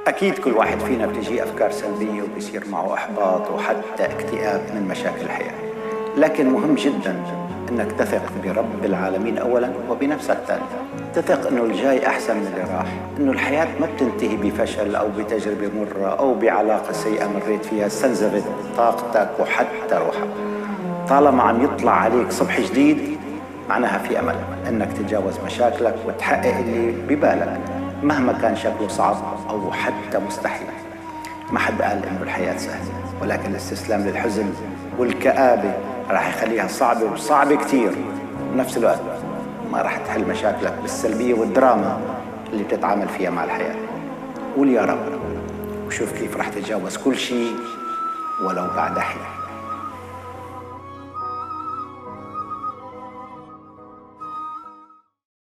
أكيد كل واحد فينا بتجي أفكار سلبية وبيصير معه إحباط وحتى اكتئاب من مشاكل الحياة، لكن مهم جدا أنك تثق برب العالمين أولا وبنفسك ثانيا. تثق أنه الجاي أحسن من اللي راح، أنه الحياة ما بتنتهي بفشل أو بتجربة مرة أو بعلاقة سيئة مريت فيها استنزفت طاقتك وحتى روحك. طالما عم يطلع عليك صبح جديد معناها في أمل أنك تتجاوز مشاكلك وتحقق اللي ببالك مهما كان شكله صعب أو حتى مستحيل. ما حد قال إنه الحياة سهلة، ولكن الاستسلام للحزن والكآبة راح يخليها صعبة وصعبة كتير، بنفس الوقت ما راح تحل مشاكلك بالسلبية والدراما اللي بتتعامل فيها مع الحياة. قول يا رب وشوف كيف راح تتجاوز كل شيء ولو بعد حين.